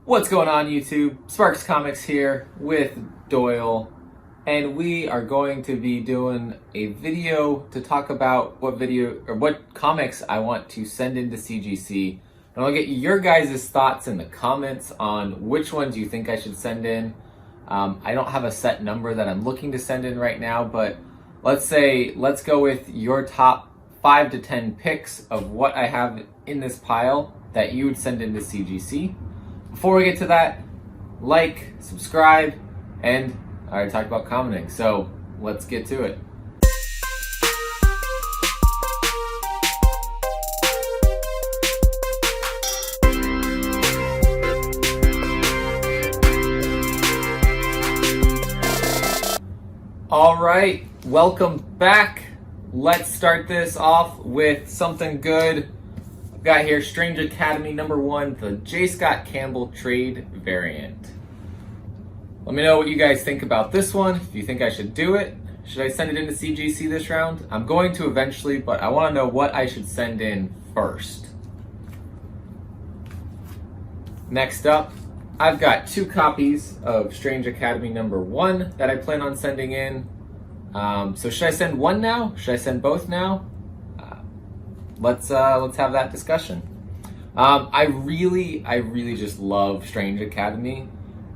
What's going on YouTube? Sparks Comics here with Doyle, and we are going to be doing a video to talk about what comics I want to send into CGC. And I'll get your guys' thoughts in the comments on which ones you think I should send in. I don't have a set number that I'm looking to send in right now, but let's go with your top 5 to 10 picks of what I have in this pile that you would send into CGC. Before we get to that, like, subscribe, and I already talked about commenting, so let's get to it. All right, welcome back. Let's start this off with something good. I've got here Strange Academy #1, the J. Scott Campbell trade variant. Let me know what you guys think about this one. If you think I should do it, should I send it into CGC this round? I'm going to eventually, but I want to know what I should send in first. Next up, I've got 2 copies of Strange Academy #1 that I plan on sending in. So should I send one now? Should I send both now? Let's have that discussion. I really just love Strange Academy,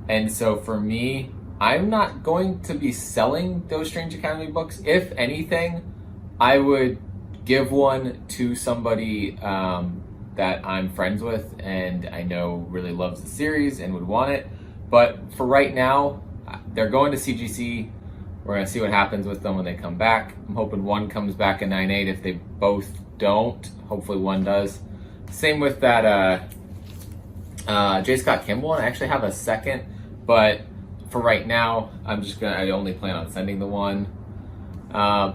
and so for me, I'm not going to be selling those Strange Academy books. If anything, I would give one to somebody that I'm friends with and I know really loves the series and would want it. But for right now, they're going to CGC. We're gonna see what happens with them when they come back. I'm hoping one comes back at 9.8. If they both don't, hopefully one does. Same with that J. Scott Campbell one. I actually have a second, but for right now, I only plan on sending the one.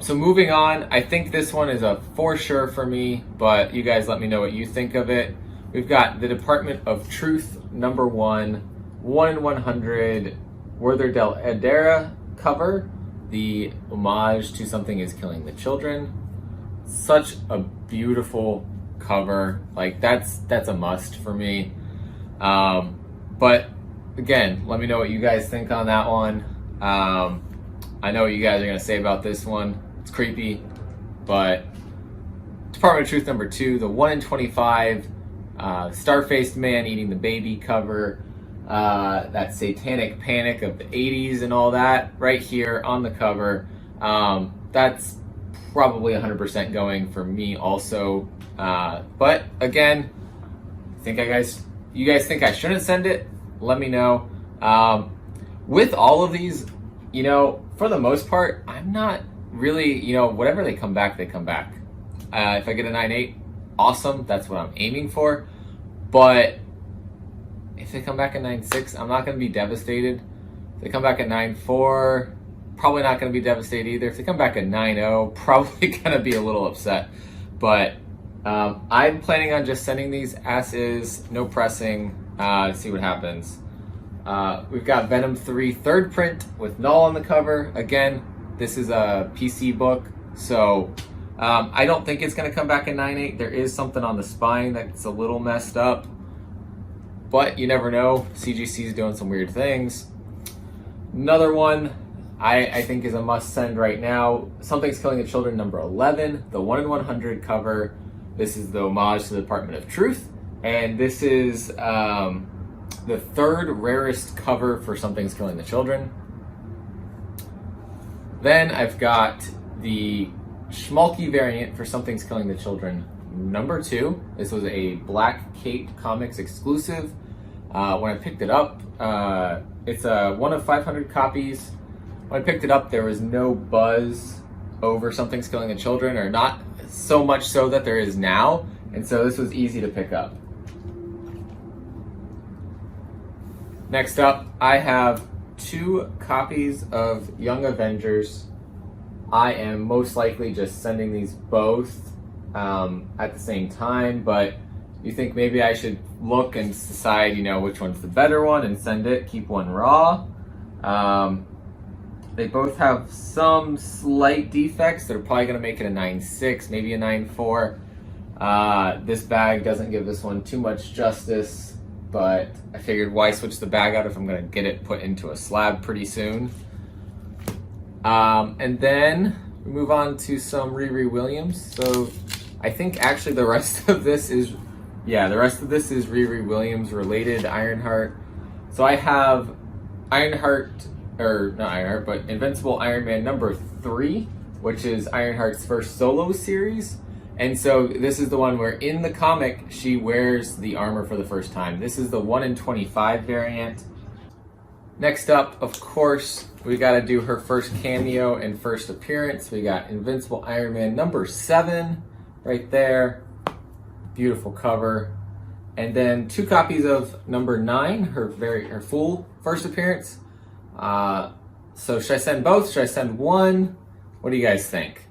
So moving on, I think this one is a for sure for me, but you guys let me know what you think of it. We've got the Department of Truth #1, 1 in 100 Werther del Edera cover, the homage to Something is Killing the Children. Such a beautiful cover. Like that's a must for me. But again, let me know what you guys think on that one. I know what you guys are gonna say about this one. It's creepy, but Department of Truth #2, the 1 in 25 star-faced man eating the baby cover. That satanic panic of the 80s and all that right here on the cover. That's probably 100% going for me also. But again, you guys think I shouldn't send it? Let me know. With all of these, for the most part, I'm not really, whatever they come back, they come back. If I get a 9.8, awesome. That's what I'm aiming for. But if they come back at 9.6, I'm not going to be devastated. If they come back at 9.4, probably not going to be devastated either. If they come back at 9.0, probably going to be a little upset. But I'm planning on just sending these as is, no pressing, to see what happens. We've got Venom 3 third print with Null on the cover. Again, this is a PC book, so I don't think it's going to come back at 9.8. There is something on the spine that's a little messed up. But you never know. CGC is doing some weird things. Another one I think is a must send right now. Something's Killing the Children #11, the 1 in 100 cover. This is the homage to the Department of Truth. And this is the 3rd rarest cover for Something's Killing the Children. Then I've got the Schmalky variant for Something's Killing the Children #2. This was a Black Kate Comics exclusive. When I picked it up, it's a 1 of 500 copies. When I picked it up, there was no buzz over Something's Killing the Children, or not so much so that there is now, and so this was easy to pick up. Next up, I have 2 copies of Young Avengers. I am most likely just sending these both at the same time, but you think maybe I should look and decide, which one's the better one and send it, keep one raw. They both have some slight defects that are probably going to make it a 9.6, maybe a 9.4. This bag doesn't give this one too much justice. but I figured why switch the bag out if I'm gonna get it put into a slab pretty soon. And then we move on to some Riri Williams. So I think actually the rest of this is, Riri Williams related Ironheart. So I have Invincible Iron Man number 3, which is Ironheart's first solo series. And so this is the one where in the comic, she wears the armor for the first time. This is the 1 in 25 variant. Next up, of course, we gotta do her first cameo and first appearance. We got Invincible Iron Man number 7 right there. Beautiful cover. And then 2 copies of number 9, her full first appearance. So should I send both? Should I send one? What do you guys think?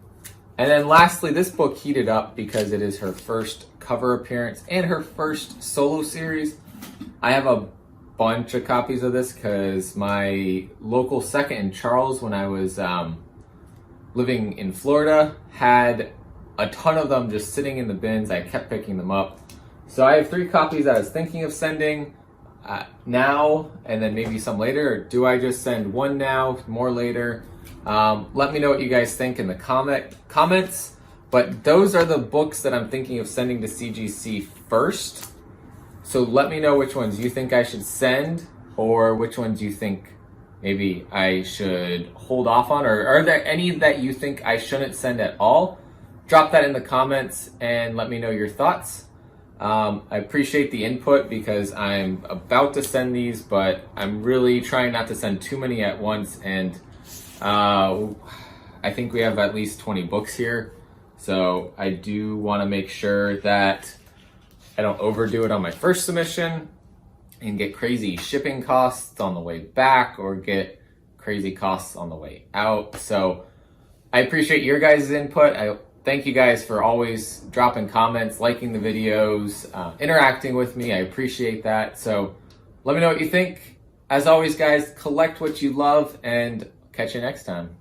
And then lastly, this book heated up because it is her first cover appearance and her first solo series. I have a bunch of copies of this because my local second in Charles, when I was living in Florida, had a ton of them just sitting in the bins. I kept picking them up. So I have 3 copies that I was thinking of sending now and then maybe some later. Or do I just send one now, more later? Let me know what you guys think in the comments. But those are the books that I'm thinking of sending to CGC first. So let me know which ones you think I should send or which ones you think maybe I should hold off on. Or are there any that you think I shouldn't send at all? Drop that in the comments and let me know your thoughts. I appreciate the input because I'm about to send these, but I'm really trying not to send too many at once. And I think we have at least 20 books here. So I do want to make sure that I don't overdo it on my first submission and get crazy shipping costs on the way back or get crazy costs on the way out. So I appreciate your guys' input. I thank you guys for always dropping comments, liking the videos, interacting with me. I appreciate that. So let me know what you think. As always, guys, collect what you love and catch you next time.